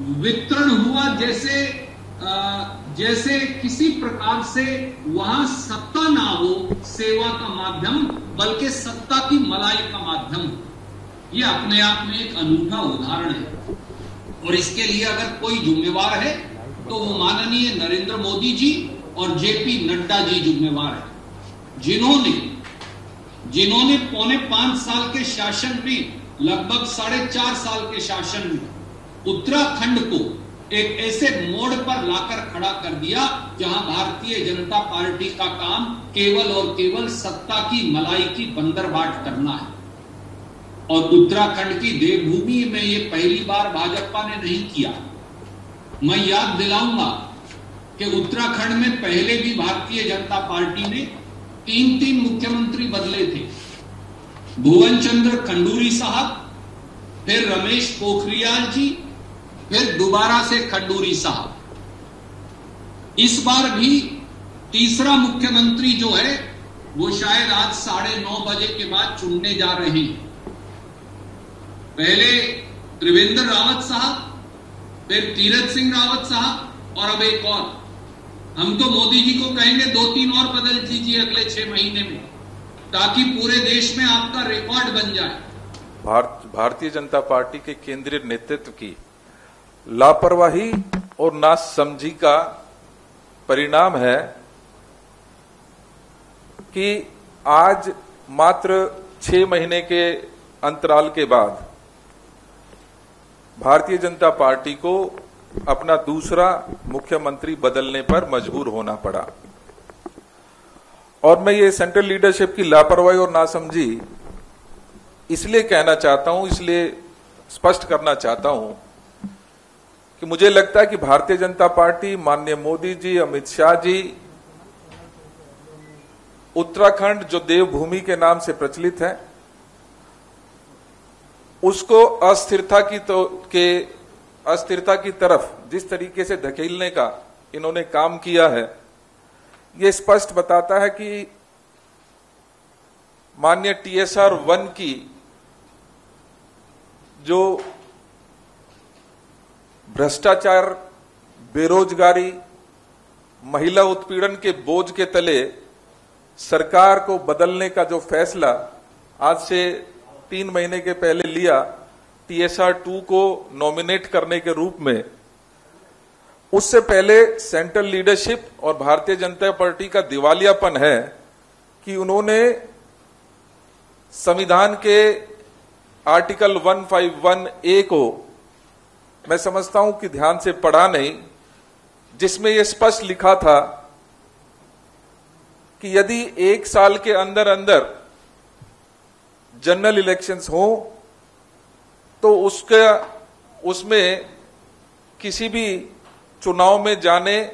वितरण हुआ, जैसे किसी प्रकार से वहां सत्ता ना हो सेवा का माध्यम, बल्कि सत्ता की मलाई का माध्यम। ये अपने आप में एक अनूठा उदाहरण है, और इसके लिए अगर कोई जिम्मेवार है तो वो माननीय नरेंद्र मोदी जी और जेपी नड्डा जी जिम्मेवार है, जिन्होंने पौने 5 साल के शासन में, लगभग 4.5 साल के शासन में उत्तराखंड को एक ऐसे मोड़ पर लाकर खड़ा कर दिया जहां भारतीय जनता पार्टी का काम केवल और केवल सत्ता की मलाई की बंदरबाट करना है। और उत्तराखंड की देवभूमि में ये पहली बार भाजपा ने नहीं किया। मैं याद दिलाऊंगा कि उत्तराखंड में पहले भी भारतीय जनता पार्टी ने 3 मुख्यमंत्री बदले थे। भुवन चंद्र खंडूरी साहब, फिर रमेश पोखरियाल जी, फिर दोबारा से खंडूरी साहब। इस बार भी तीसरा मुख्यमंत्री जो है वो शायद आज 9:30 बजे के बाद चुनने जा रहे हैं। पहले त्रिवेंद्र रावत साहब, फिर तीरथ सिंह रावत साहब, और अब एक और। हम तो मोदी जी को कहेंगे 2-3 और बदल दीजिए अगले 6 महीने में, ताकि पूरे देश में आपका रिकॉर्ड बन जाए। भारतीय जनता पार्टी के केंद्रीय नेतृत्व की लापरवाही और नासमझी का परिणाम है कि आज मात्र 6 महीने के अंतराल के बाद भारतीय जनता पार्टी को अपना दूसरा मुख्यमंत्री बदलने पर मजबूर होना पड़ा। और मैं ये सेंट्रल लीडरशिप की लापरवाही और नासमझी इसलिए कहना चाहता हूं, इसलिए स्पष्ट करना चाहता हूं कि मुझे लगता है कि भारतीय जनता पार्टी, माननीय मोदी जी, अमित शाह जी, उत्तराखंड जो देवभूमि के नाम से प्रचलित है, उसको अस्थिरता की तरफ जिस तरीके से धकेलने का इन्होंने काम किया है, ये स्पष्ट बताता है कि माननीय TSR 1 की जो भ्रष्टाचार, बेरोजगारी, महिला उत्पीड़न के बोझ के तले सरकार को बदलने का जो फैसला आज से 3 महीने के पहले लिया, TSR 2 को नॉमिनेट करने के रूप में, उससे पहले सेंट्रल लीडरशिप और भारतीय जनता पार्टी का दिवालियापन है कि उन्होंने संविधान के आर्टिकल 151A को, मैं समझता हूं कि ध्यान से पढ़ा नहीं, जिसमें यह स्पष्ट लिखा था कि यदि 1 साल के अंदर अंदर जनरल इलेक्शंस हो तो उसमें किसी भी चुनाव में जाने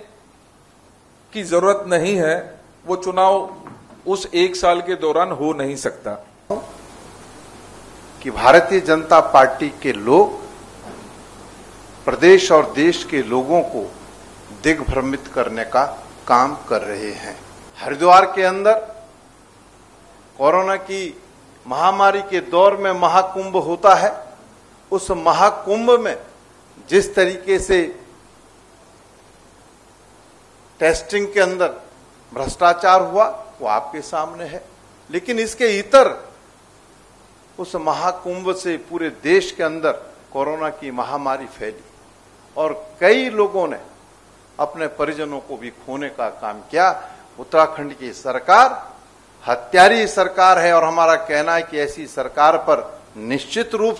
की जरूरत नहीं है, वो चुनाव उस 1 साल के दौरान हो नहीं सकता। कि भारतीय जनता पार्टी के लोग प्रदेश और देश के लोगों को दिग्भ्रमित करने का काम कर रहे हैं। हरिद्वार के अंदर कोरोना की महामारी के दौर में महाकुंभ होता है, उस महाकुंभ में जिस तरीके से टेस्टिंग के अंदर भ्रष्टाचार हुआ वो आपके सामने है। लेकिन इसके इतर उस महाकुंभ से पूरे देश के अंदर कोरोना की महामारी फैली और कई लोगों ने अपने परिजनों को भी खोने का काम किया। उत्तराखंड की सरकार हत्यारी सरकार है और हमारा कहना है कि ऐसी सरकार पर निश्चित रूप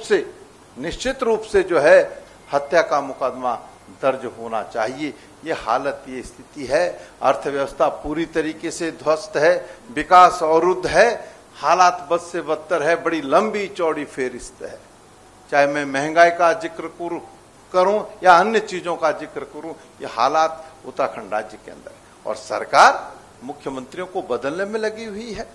से जो है हत्या का मुकदमा दर्ज होना चाहिए। ये हालत, ये स्थिति है। अर्थव्यवस्था पूरी तरीके से ध्वस्त है, विकास अवरुद्ध है, हालात बद से बदतर है, बड़ी लंबी चौड़ी फेरिस्त है। चाहे मैं महंगाई का जिक्र करूं या अन्य चीजों का जिक्र करूं, ये हालात उत्तराखंड राज्य के अंदर है और सरकार मुख्यमंत्रियों को बदलने में लगी हुई है।